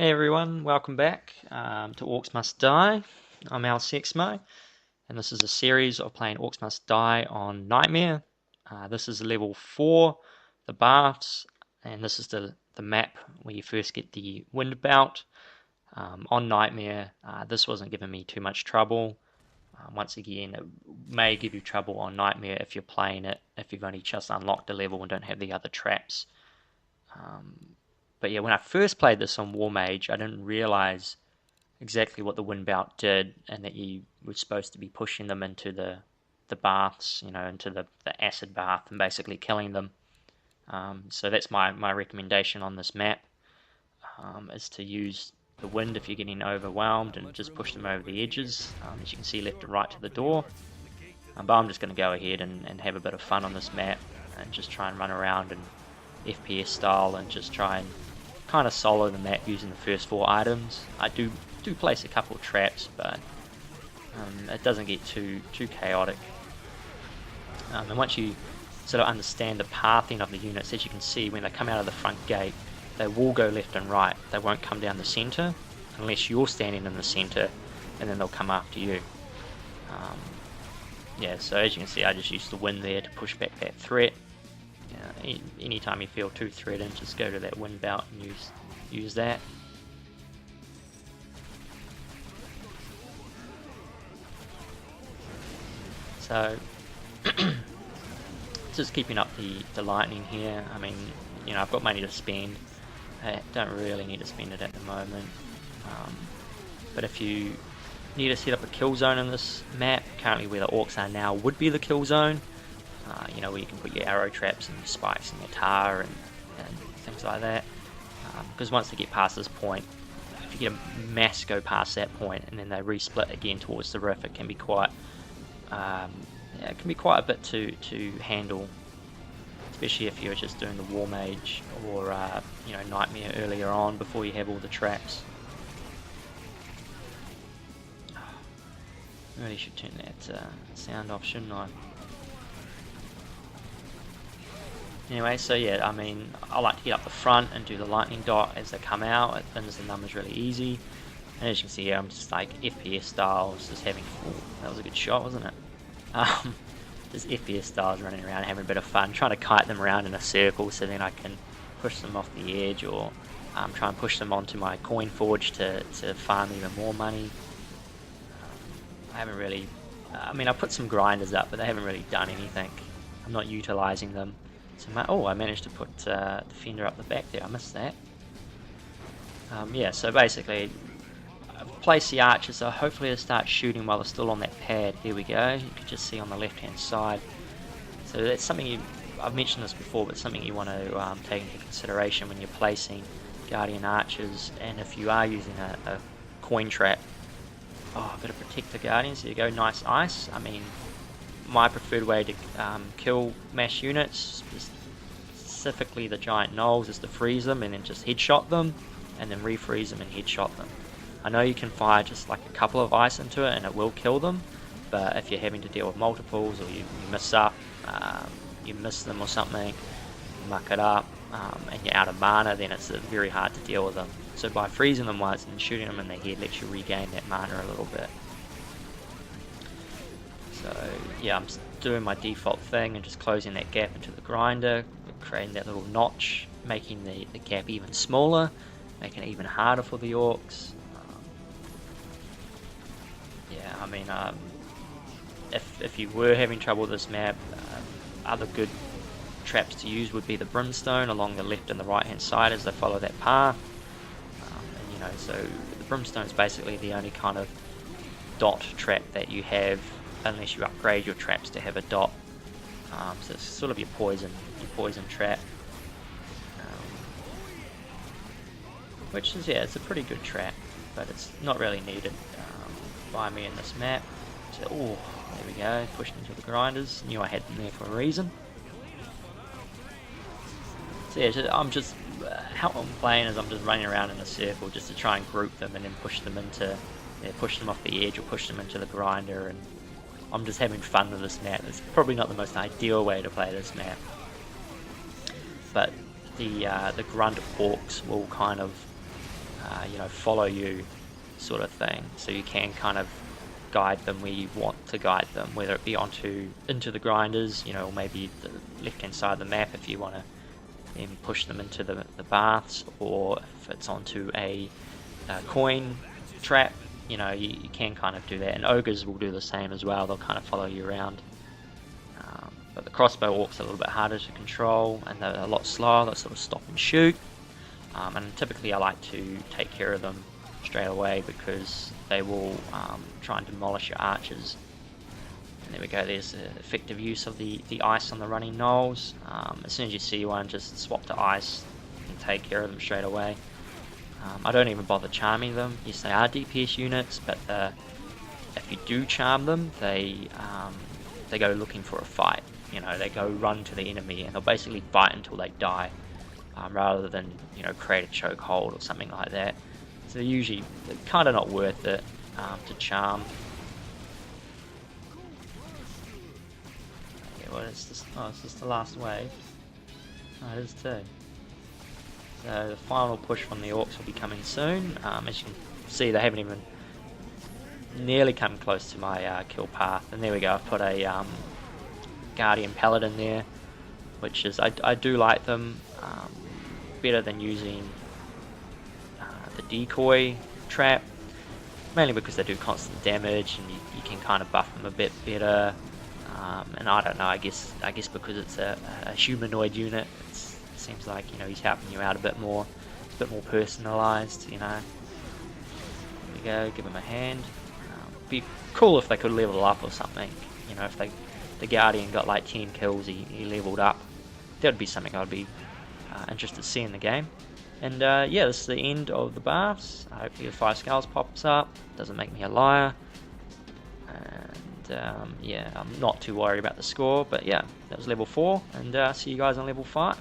Hey everyone, welcome back to Orcs Must Die. I'm Sexmo, and this is a series of playing Orcs Must Die on Nightmare. This is level 4, the baths, and this is the map where you first get the wind belt. On Nightmare, this wasn't giving me too much trouble. Once again, it may give you trouble on Nightmare if you're playing it, if you've only just unlocked a level and don't have the other traps. But yeah, when I first played this on War Mage, I didn't realize exactly what the wind belt did, and that you were supposed to be pushing them into the baths, into the acid bath, and basically killing them. So that's my recommendation on this map, is to use the wind if you're getting overwhelmed and just push them over the edges, as you can see left and right to the door. But I'm just going to go ahead and have a bit of fun on this map and just try and run around and FPS style and just try and kind of solo the map using the first 4 items. I do place a couple of traps, but it doesn't get too chaotic. And once you sort of understand the pathing of the units, as you can see, when they come out of the front gate, they will go left and right. They won't come down the center unless you're standing in the center, and then they'll come after you. Yeah, so as you can see, I just used the wind there to push back that threat. Anytime you feel too threatened, just go to that wind belt and use that. So just keeping up the lightning here. I mean, I've got money to spend. I don't really need to spend it at the moment. But if you need to set up a kill zone in this map, currently where the orcs are now would be the kill zone. Where you can put your arrow traps and your spikes and your tar and things like that. Because once they get past this point, if you get a mass go past that point and then they resplit again towards the rift, it can be quite a bit to handle, especially if you're just doing the War Mage or Nightmare earlier on before you have all the traps. Really should turn that sound off, shouldn't I? Anyway, so yeah, I mean, I like to get up the front and do the lightning dot as they come out. It thins the numbers really easy. And as you can see here, I'm just like FPS styles, just having that was a good shot, wasn't it? Just FPS styles running around, having a bit of fun, trying to kite them around in a circle so then I can push them off the edge, or try and push them onto my coin forge to farm even more money. I haven't really, I put some grinders up, but they haven't really done anything. I'm not utilizing them. So I managed to put Defender up the back there, I missed that. Yeah, so basically, I've placed the archers, so hopefully they'll start shooting while they're still on that pad. Here we go, you can just see on the left hand side. So that's something I've mentioned this before, but something you want to take into consideration when you're placing Guardian archers, and if you are using a coin trap. I've got to protect the Guardians, there you go, nice ice. I mean, my preferred way to kill mass units, specifically the giant gnolls, is to freeze them and then just headshot them, and then refreeze them and headshot them. I know you can fire just like a couple of ice into it and it will kill them, but if you're having to deal with multiples, or you miss up, you miss them or something, you muck it up, and you're out of mana, then it's very hard to deal with them. So by freezing them once and shooting them in the head lets you regain that mana a little bit. So yeah, I'm doing my default thing and just closing that gap into the grinder, creating that little notch, making the gap even smaller, making it even harder for the orcs. Yeah, I mean, if you were having trouble with this map, other good traps to use would be the brimstone along the left and the right hand side as they follow that path. So the brimstone is basically the only kind of dot trap that you have, unless you upgrade your traps to have a dot. So it's sort of your poison trap, which is, yeah, it's a pretty good trap, but it's not really needed by me in this map. So, there we go, pushed into the grinders. Knew I had them there for a reason. So yeah, I'm just, how I'm playing is I'm just running around in a circle just to try and group them and then push them off the edge or push them into the grinder, and I'm just having fun with this map. It's probably not the most ideal way to play this map, but the grunt orcs will kind of you know, follow you sort of thing. So you can kind of guide them where you want to guide them, whether it be into the grinders, you know, or maybe the left hand side of the map if you want to then push them into the baths, or if it's onto a coin trap, you know, you can kind of do that. And ogres will do the same as well, they'll kind of follow you around. But the crossbow orcs are a little bit harder to control, and they're a lot slower, they'll sort of stop and shoot. And typically I like to take care of them straight away, because they will try and demolish your archers. And there we go, there's effective use of the ice on the running gnolls. As soon as you see one, just swap to ice and take care of them straight away. I don't even bother charming them. Yes, they are DPS units, but if you do charm them, they go looking for a fight. You know, they go run to the enemy and they'll basically fight until they die, rather than, you know, create a chokehold or something like that. So usually they're kind of not worth it to charm. Yeah, well, it's just, oh, it's just the last wave. Oh, it is too. So the final push from the orcs will be coming soon. As you can see, they haven't even nearly come close to my kill path. And there we go, I've put a Guardian Paladin there, which is, I do like them better than using the decoy trap, mainly because they do constant damage and you can kind of buff them a bit better. And I don't know, I guess because it's a humanoid unit, it seems like, you know, he's helping you out a bit more. It's a bit more personalized, you know. There we go, give him a hand. Be cool if they could level up or something, you know, if the Guardian got like 10 kills, he leveled up. That would be something I'd be interested to see in the game. And yeah, this is the end of the baths. Hopefully the 5 skulls pops up, doesn't make me a liar. And yeah, I'm not too worried about the score, but yeah, that was level 4, and see you guys on level 5.